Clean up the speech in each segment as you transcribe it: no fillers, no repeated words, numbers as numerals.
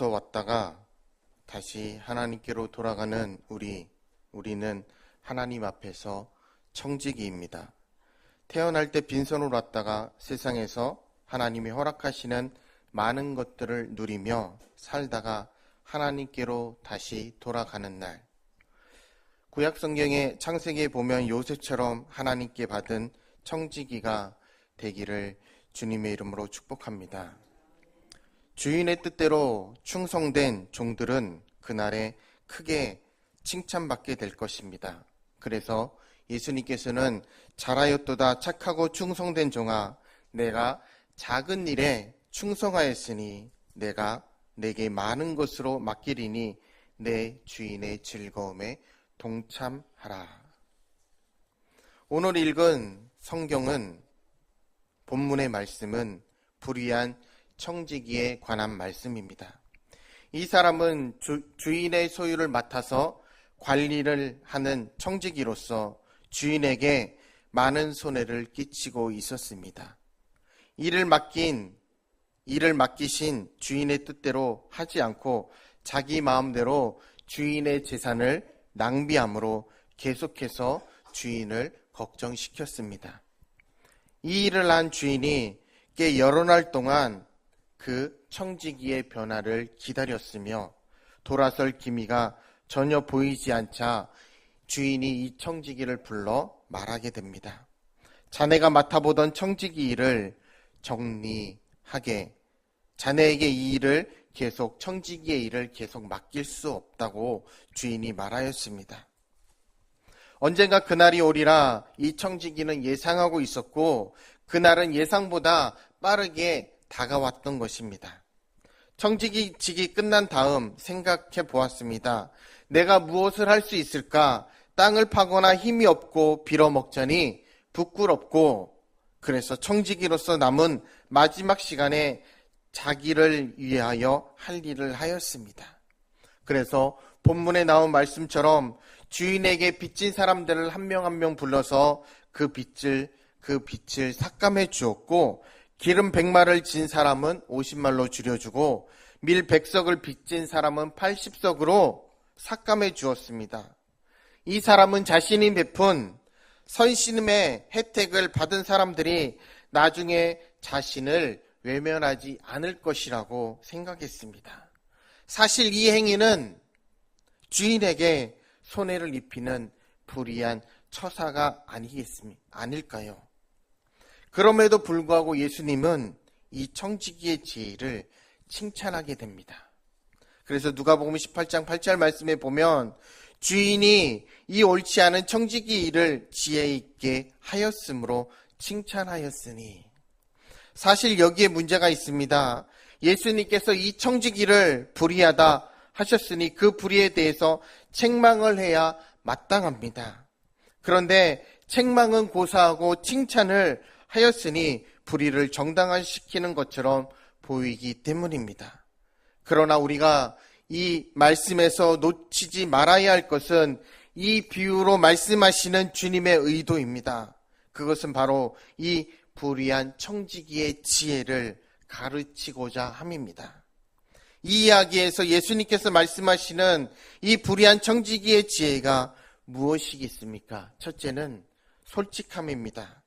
하나님께로부터 왔다가 다시 하나님께로 돌아가는 우리는 하나님 앞에서 청지기입니다. 태어날 때 빈손으로 왔다가 세상에서 하나님이 허락하시는 많은 것들을 누리며 살다가 하나님께로 다시 돌아가는 날. 구약 성경의 창세기에 보면 요셉처럼 하나님께 받은 청지기가 되기를 주님의 이름으로 축복합니다. 주인의 뜻대로 충성된 종들은 그날에 크게 칭찬받게 될 것입니다. 그래서 예수님께서는 잘하였도다 착하고 충성된 종아, 내가 작은 일에 충성하였으니 내가 내게 많은 것으로 맡기리니 내 주인의 즐거움에 동참하라. 오늘 읽은 성경은 본문의 말씀은 불의한 청지기에 관한 말씀입니다. 이 사람은 주인의 소유를 맡아서 관리를 하는 청지기로서 주인에게 많은 손해를 끼치고 있었습니다. 일을 맡기신 주인의 뜻대로 하지 않고 자기 마음대로 주인의 재산을 낭비함으로 계속해서 주인을 걱정시켰습니다. 이 일을 한 주인이 꽤 여러 날 동안 그 청지기의 변화를 기다렸으며 돌아설 기미가 전혀 보이지 않자 주인이 이 청지기를 불러 말하게 됩니다. 자네가 맡아보던 청지기 일을 정리하게, 자네에게 이 일을 청지기의 일을 계속 맡길 수 없다고 주인이 말하였습니다. 언젠가 그날이 오리라 이 청지기는 예상하고 있었고 그날은 예상보다 빠르게 다가왔던 것입니다. 청지기직이 끝난 다음 생각해 보았습니다. 내가 무엇을 할 수 있을까? 땅을 파거나 힘이 없고 빌어먹자니 부끄럽고, 그래서 청지기로서 남은 마지막 시간에 자기를 위하여 할 일을 하였습니다. 그래서 본문에 나온 말씀처럼 주인에게 빚진 사람들을 한 명 한 명 불러서 그 빚을 삭감해 주었고, 기름 100마를 진 사람은 50말로 줄여주고 밀 100석을 빚진 사람은 80석으로 삭감해 주었습니다. 이 사람은 자신이 베푼 선신음의 혜택을 받은 사람들이 나중에 자신을 외면하지 않을 것이라고 생각했습니다. 사실 이 행위는 주인에게 손해를 입히는 불의한 처사가 아닐까요? 그럼에도 불구하고 예수님은 이 청지기의 지혜를 칭찬하게 됩니다. 그래서 누가복음 18장 8절 말씀에 보면 주인이 이 옳지 않은 청지기 일을 지혜 있게 하였으므로 칭찬하였으니, 사실 여기에 문제가 있습니다. 예수님께서 이 청지기를 불의하다 하셨으니 그 불의에 대해서 책망을 해야 마땅합니다. 그런데 책망은 고사하고 칭찬을 하였으니 불의를 정당화시키는 것처럼 보이기 때문입니다. 그러나 우리가 이 말씀에서 놓치지 말아야 할 것은 이 비유로 말씀하시는 주님의 의도입니다. 그것은 바로 이 불의한 청지기의 지혜를 가르치고자 함입니다. 이 이야기에서 예수님께서 말씀하시는 이 불의한 청지기의 지혜가 무엇이겠습니까? 첫째는 솔직함입니다.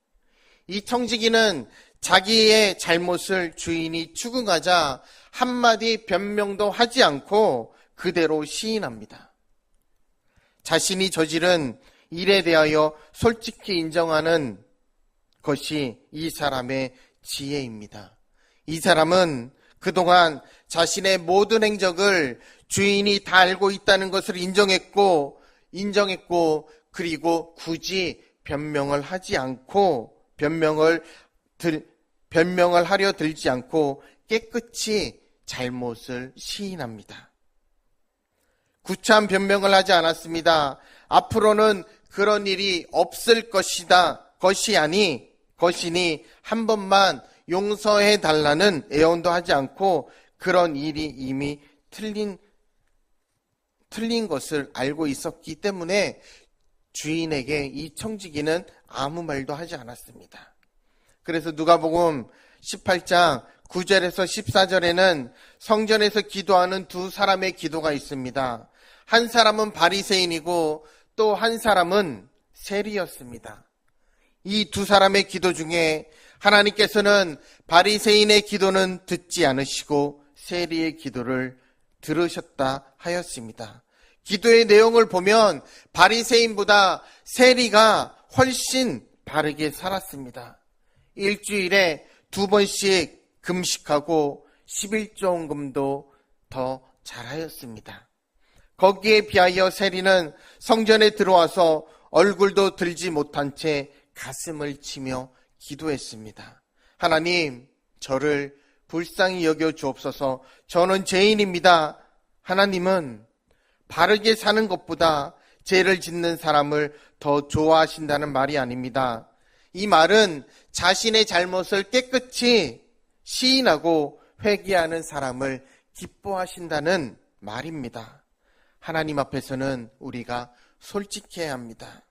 이 청지기는 자기의 잘못을 주인이 추궁하자 한마디 변명도 하지 않고 그대로 시인합니다. 자신이 저지른 일에 대하여 솔직히 인정하는 것이 이 사람의 지혜입니다. 이 사람은 그동안 자신의 모든 행적을 주인이 다 알고 있다는 것을 인정했고 그리고 굳이 변명을 하지 않고 변명을 하려 들지 않고 깨끗이 잘못을 시인합니다. 구차한 변명을 하지 않았습니다. 앞으로는 그런 일이 없을 것이니 한 번만 용서해 달라는 애원도 하지 않고 그런 일이 이미 틀린 것을 알고 있었기 때문에 주인에게 이 청지기는 아무 말도 하지 않았습니다. 그래서 누가복음 18장 9절에서 14절에는 성전에서 기도하는 두 사람의 기도가 있습니다. 한 사람은 바리새인이고 또 한 사람은 세리였습니다. 이 두 사람의 기도 중에 하나님께서는 바리새인의 기도는 듣지 않으시고 세리의 기도를 들으셨다 하였습니다. 기도의 내용을 보면 바리새인보다 세리가 훨씬 바르게 살았습니다. 일주일에 2번씩 금식하고 11조원금도 더 잘하였습니다. 거기에 비하여 세리는 성전에 들어와서 얼굴도 들지 못한 채 가슴을 치며 기도했습니다. 하나님, 저를 불쌍히 여겨 주옵소서. 저는 죄인입니다. 하나님은 바르게 사는 것보다 죄를 짓는 사람을 더 좋아하신다는 말이 아닙니다. 이 말은 자신의 잘못을 깨끗이 시인하고 회개하는 사람을 기뻐하신다는 말입니다. 하나님 앞에서는 우리가 솔직해야 합니다.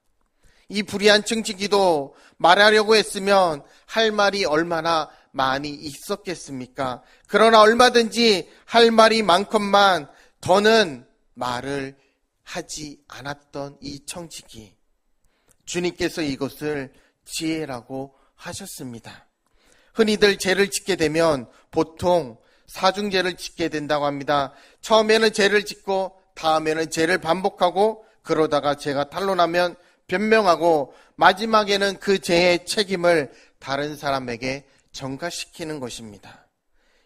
이 불의한 청지기도 말하려고 했으면 할 말이 얼마나 많이 있었겠습니까? 그러나 얼마든지 할 말이 많건만 더는 말을 하지 않았던 이 청지기. 주님께서 이것을 지혜라고 하셨습니다. 흔히들 죄를 짓게 되면 보통 사중죄를 짓게 된다고 합니다. 처음에는 죄를 짓고 다음에는 죄를 반복하고 그러다가 죄가 탄로나면 변명하고 마지막에는 그 죄의 책임을 다른 사람에게 전가시키는 것입니다.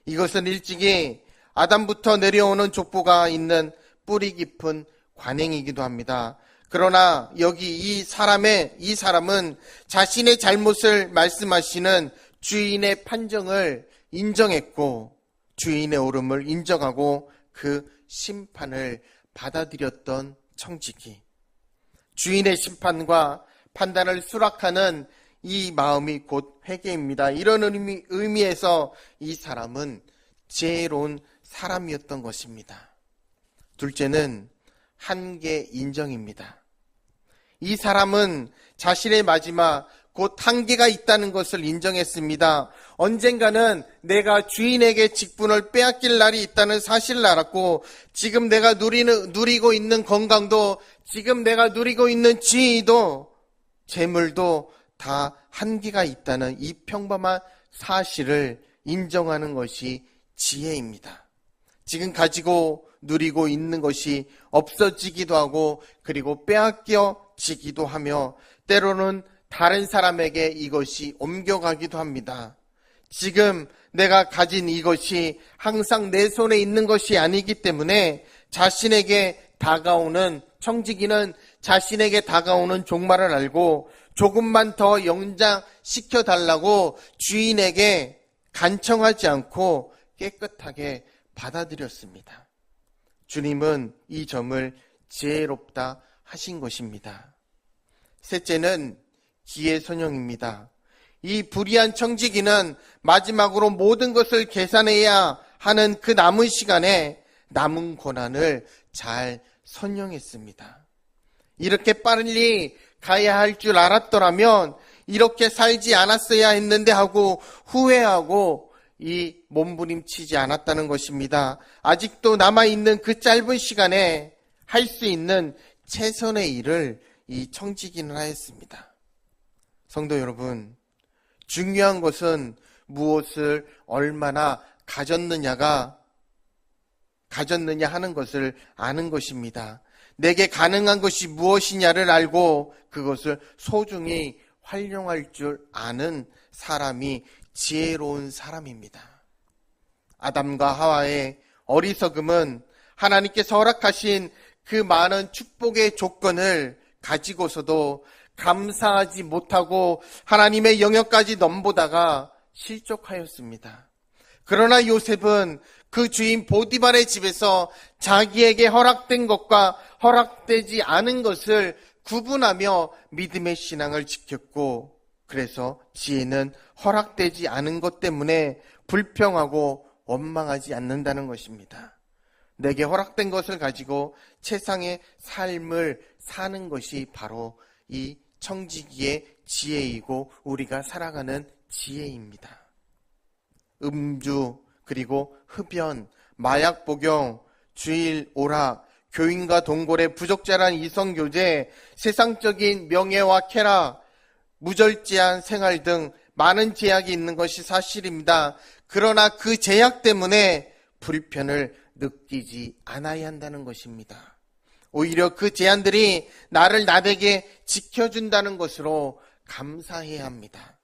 이것은 일찍이 아담부터 내려오는 족보가 있는 뿌리 깊은 관행이기도 합니다. 그러나 여기 이 사람은 자신의 잘못을 말씀하시는 주인의 판정을 인정했고 주인의 옳음을 인정하고 그 심판을 받아들였던 청지기. 주인의 심판과 판단을 수락하는 이 마음이 곧 회개입니다. 이런 의미에서 이 사람은 지혜로운 사람이었던 것입니다. 둘째는 한계 인정입니다. 이 사람은 자신의 마지막 곧 한계가 있다는 것을 인정했습니다. 언젠가는 내가 주인에게 직분을 빼앗길 날이 있다는 사실을 알았고 지금 내가 누리고 있는 건강도 지금 내가 누리고 있는 지위도 재물도 다 한계가 있다는 이 평범한 사실을 인정하는 것이 지혜입니다. 지금 가지고 누리고 있는 것이 없어지기도 하고 그리고 빼앗겨지기도 하며 때로는 다른 사람에게 이것이 옮겨가기도 합니다. 지금 내가 가진 이것이 항상 내 손에 있는 것이 아니기 때문에 자신에게 다가오는 청지기는 자신에게 다가오는 종말을 알고 조금만 더 연장시켜달라고 주인에게 간청하지 않고 깨끗하게 받아들였습니다. 주님은 이 점을 지혜롭다 하신 것입니다. 셋째는 기회선용입니다. 이 불의한 청지기는 마지막으로 모든 것을 계산해야 하는 그 남은 시간에 남은 고난을 잘 선용했습니다. 이렇게 빨리 가야 할 줄 알았더라면 이렇게 살지 않았어야 했는데 하고 후회하고 이 몸부림치지 않았다는 것입니다. 아직도 남아있는 그 짧은 시간에 할 수 있는 최선의 일을 이 청지기는 하였습니다. 성도 여러분, 중요한 것은 무엇을 얼마나 가졌느냐 하는 것을 아는 것입니다. 내게 가능한 것이 무엇이냐를 알고 그것을 소중히 활용할 줄 아는 사람이 지혜로운 사람입니다. 아담과 하와의 어리석음은 하나님께서 허락하신 그 많은 축복의 조건을 가지고서도 감사하지 못하고 하나님의 영역까지 넘보다가 실족하였습니다. 그러나 요셉은 그 주인 보디발의 집에서 자기에게 허락된 것과 허락되지 않은 것을 구분하며 믿음의 신앙을 지켰고 그래서 지혜는 허락되지 않은 것 때문에 불평하고 원망하지 않는다는 것입니다. 내게 허락된 것을 가지고 세상의 삶을 사는 것이 바로 이 청지기의 지혜이고 우리가 살아가는 지혜입니다. 음주, 그리고 흡연, 마약 복용, 주일 오락, 교인과 동골의 부적절한 이성교제, 세상적인 명예와 쾌락, 무절제한 생활 등 많은 제약이 있는 것이 사실입니다. 그러나 그 제약 때문에 불편을 느끼지 않아야 한다는 것입니다. 오히려 그 제한들이 나를 나되게 지켜준다는 것으로 감사해야 합니다.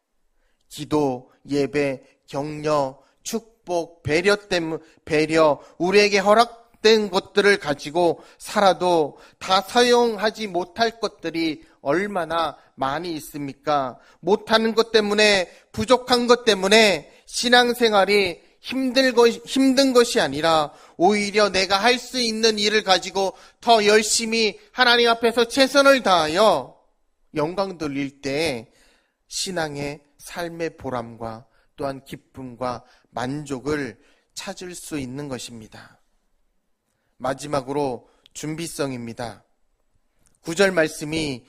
기도, 예배, 격려, 축복, 배려, 우리에게 허락된 것들을 가지고 살아도 다 사용하지 못할 것들이 얼마나 많이 있습니까? 못하는 것 때문에, 부족한 것 때문에 신앙생활이 힘든 것이 아니라 오히려 내가 할 수 있는 일을 가지고 더 열심히 하나님 앞에서 최선을 다하여 영광 돌릴 때 신앙의 삶의 보람과 또한 기쁨과 만족을 찾을 수 있는 것입니다. 마지막으로 준비성입니다. 9절 말씀이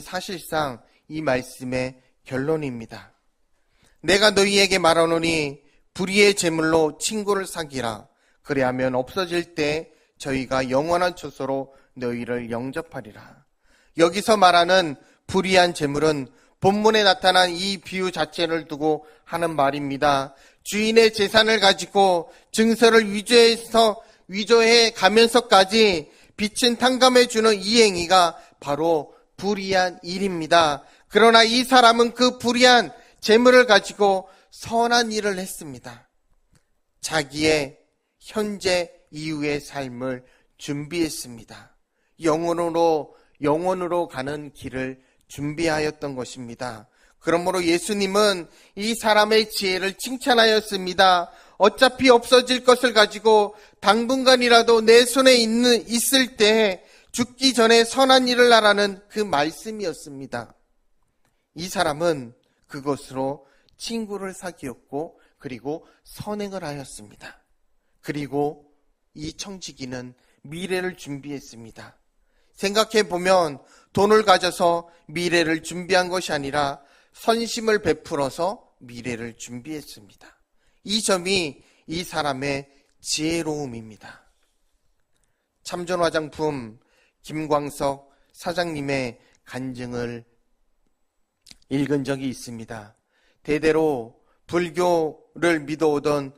사실상 이 말씀의 결론입니다. 내가 너희에게 말하노니 불의의 제물로 친구를 사귀라. 그리하면 없어질 때 저희가 영원한 처소로 너희를 영접하리라. 여기서 말하는 불의한 제물은 본문에 나타난 이 비유 자체를 두고 하는 말입니다. 주인의 재산을 가지고 증서를 위조해 가면서까지 빚은 탕감해 주는 이 행위가 바로 불의한 일입니다. 그러나 이 사람은 그 불의한 재물을 가지고 선한 일을 했습니다. 자기의 현재 이후의 삶을 준비했습니다. 영원으로 가는 길을 준비하였던 것입니다. 그러므로 예수님은 이 사람의 지혜를 칭찬하였습니다. 어차피 없어질 것을 가지고 당분간이라도 내 손에 있을 때 죽기 전에 선한 일을 하라는 그 말씀이었습니다. 이 사람은 그것으로 친구를 사귀었고 그리고 선행을 하였습니다. 그리고 이 청지기는 미래를 준비했습니다. 생각해보면 돈을 가져서 미래를 준비한 것이 아니라 선심을 베풀어서 미래를 준비했습니다. 이 점이 이 사람의 지혜로움입니다. 참전화장품 김광석 사장님의 간증을 읽은 적이 있습니다. 대대로 불교를 믿어오던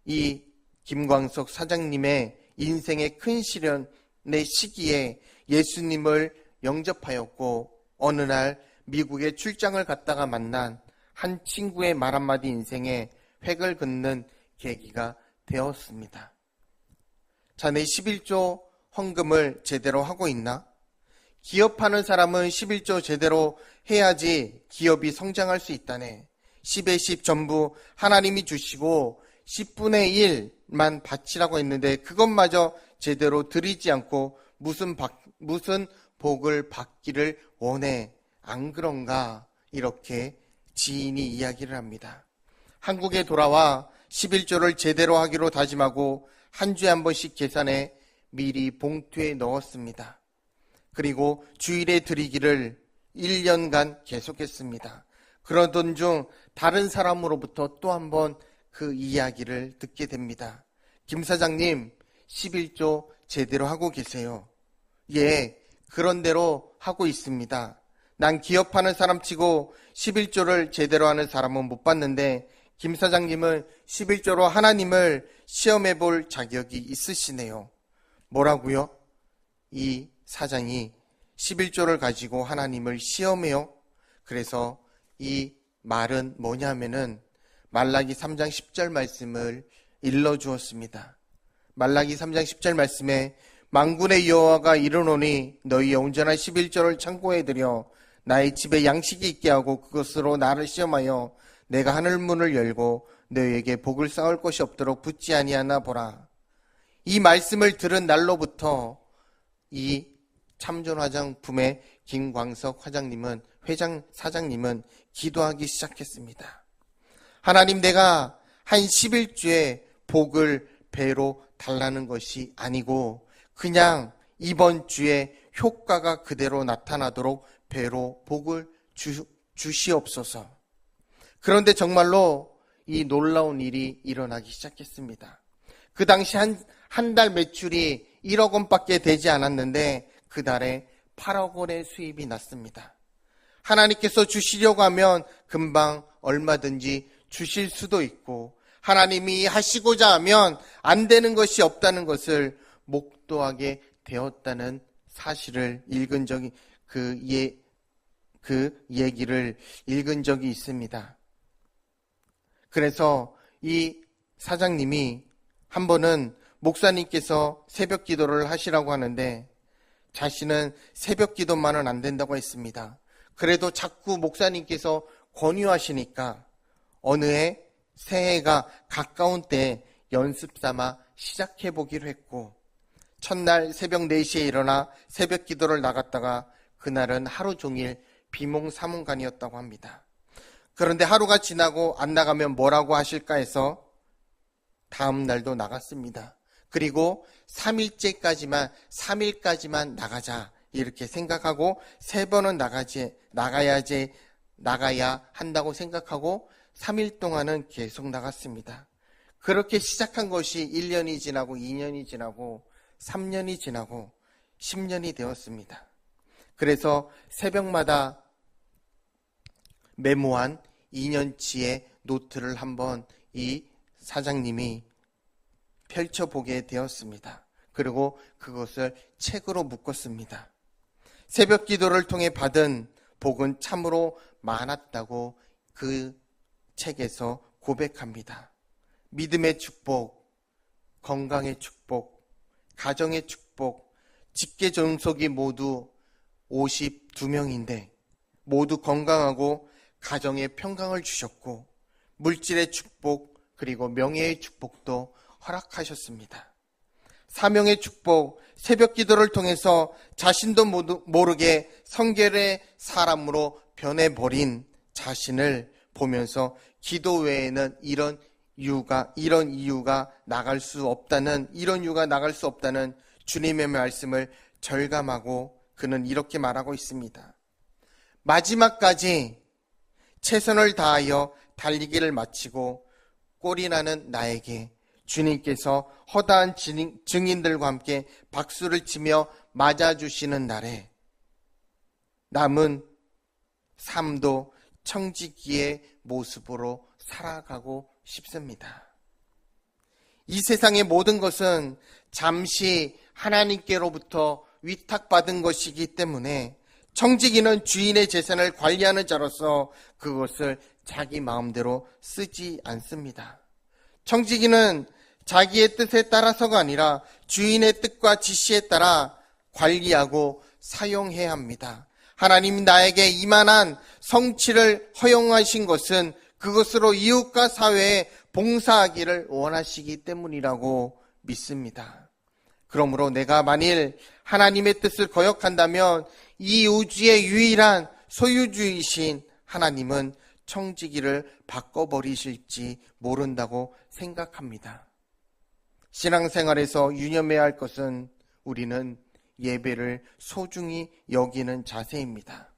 이 김광석 사장님의 인생의 큰 시련의 시기에 예수님을 영접하였고 어느 날 미국에 출장을 갔다가 만난 한 친구의 말 한마디 인생에 획을 긋는 계기가 되었습니다. 자네 11조 헌금을 제대로 하고 있나? 기업하는 사람은 11조 제대로 해야지 기업이 성장할 수 있다네. 10의 10 전부 하나님이 주시고 10분의 1만 바치라고 했는데 그것마저 제대로 드리지 않고 무슨 복을 받기를 원해. 안 그런가? 이렇게 지인이 이야기를 합니다. 한국에 돌아와 11조를 제대로 하기로 다짐하고 한 주에 한 번씩 계산해 미리 봉투에 넣었습니다. 그리고 주일에 드리기를 1년간 계속했습니다. 그러던 중 다른 사람으로부터 또 한 번 그 이야기를 듣게 됩니다. 김 사장님, 11조 제대로 하고 계세요. 예, 그런 대로 하고 있습니다. 난 기업하는 사람 치고 11조를 제대로 하는 사람은 못 봤는데 김 사장님은 11조로 하나님을 시험해 볼 자격이 있으시네요. 뭐라고요? 이 사장이 11조를 가지고 하나님을 시험해요. 그래서 이 말은 뭐냐면은 말라기 3장 10절 말씀을 일러주었습니다. 말라기 3장 10절 말씀에 만군의 여호와가 이르노니 너희의 온전한 11조를 창고에 들여 나의 집에 양식이 있게 하고 그것으로 나를 시험하여 내가 하늘 문을 열고 너희에게 복을 쌓을 것이 없도록 붙지 아니하나 보라. 이 말씀을 들은 날로부터 이 참전화장품의 김광석 사장님은 기도하기 시작했습니다. 하나님, 내가 한 11주에 복을 배로 달라는 것이 아니고 그냥 이번 주에 효과가 그대로 나타나도록 배로 복을 주시옵소서. 그런데 정말로 이 놀라운 일이 일어나기 시작했습니다. 그 당시 한 달 매출이 1억 원밖에 되지 않았는데 그 달에 8억 원의 수입이 났습니다. 하나님께서 주시려고 하면 금방 얼마든지 주실 수도 있고, 하나님이 하시고자 하면 안 되는 것이 없다는 것을 목도하게 되었다는 사실을 읽은 적이, 그 얘기를 읽은 적이 있습니다. 그래서 이 사장님이 한 번은 목사님께서 새벽 기도를 하시라고 하는데 자신은 새벽 기도만은 안 된다고 했습니다. 그래도 자꾸 목사님께서 권유하시니까 어느 해 새해가 가까운 때 연습 삼아 시작해 보기로 했고, 첫날 새벽 4시에 일어나 새벽 기도를 나갔다가 그날은 하루 종일 비몽사몽간이었다고 합니다. 그런데 하루가 지나고 안 나가면 뭐라고 하실까 해서 다음 날도 나갔습니다. 그리고 3일까지만 나가자 이렇게 생각하고 3번은 나가야 한다고 생각하고 3일 동안은 계속 나갔습니다. 그렇게 시작한 것이 1년이 지나고 2년이 지나고 3년이 지나고 10년이 되었습니다. 그래서 새벽마다 메모한 2년치의 노트를 한번 이 사장님이 펼쳐보게 되었습니다. 그리고 그것을 책으로 묶었습니다. 새벽 기도를 통해 받은 복은 참으로 많았다고 그 책에서 고백합니다. 믿음의 축복, 건강의 축복, 가정의 축복, 직계 존속이 모두 52명인데 모두 건강하고 가정의 평강을 주셨고, 물질의 축복 그리고 명예의 축복도 허락하셨습니다. 사명의 축복, 새벽 기도를 통해서 자신도 모르게 성결의 사람으로 변해버린 자신을 보면서 기도 외에는 이런 이유가 나갈 수 없다는 주님의 말씀을 절감하고 그는 이렇게 말하고 있습니다. 마지막까지 최선을 다하여 달리기를 마치고 꼴이 나는 나에게 주님께서 허다한 증인들과 함께 박수를 치며 맞아주시는 날에 남은 삶도 청지기의 모습으로 살아가고 싶습니다. 이 세상의 모든 것은 잠시 하나님께로부터 위탁받은 것이기 때문에 청지기는 주인의 재산을 관리하는 자로서 그것을 자기 마음대로 쓰지 않습니다. 청지기는 자기의 뜻에 따라서가 아니라 주인의 뜻과 지시에 따라 관리하고 사용해야 합니다. 하나님이 나에게 이만한 성취를 허용하신 것은 그것으로 이웃과 사회에 봉사하기를 원하시기 때문이라고 믿습니다. 그러므로 내가 만일 하나님의 뜻을 거역한다면 이 우주의 유일한 소유주이신 하나님은 청지기를 바꿔버리실지 모른다고 생각합니다. 신앙생활에서 유념해야 할 것은 우리는 예배를 소중히 여기는 자세입니다.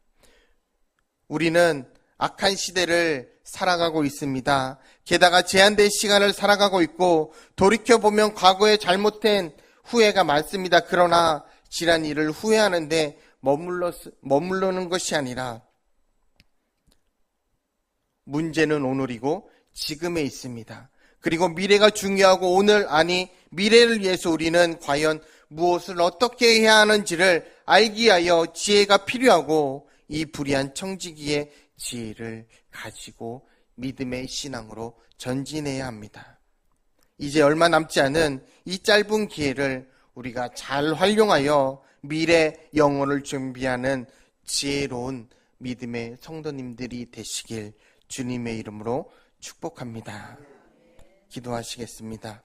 우리는 악한 시대를 살아가고 있습니다. 게다가 제한된 시간을 살아가고 있고 돌이켜보면 과거에 잘못된 후회가 많습니다. 그러나 지난 일을 후회하는데 머무르는 것이 아니라 문제는 오늘이고 지금에 있습니다. 그리고 미래가 중요하고 미래를 위해서 우리는 과연 무엇을 어떻게 해야 하는지를 알기 위하여 지혜가 필요하고 이 불의한 청지기의 지혜를 가지고 믿음의 신앙으로 전진해야 합니다. 이제 얼마 남지 않은 이 짧은 기회를 우리가 잘 활용하여 미래 영혼을 준비하는 지혜로운 믿음의 성도님들이 되시길 주님의 이름으로 축복합니다. 기도하시겠습니다.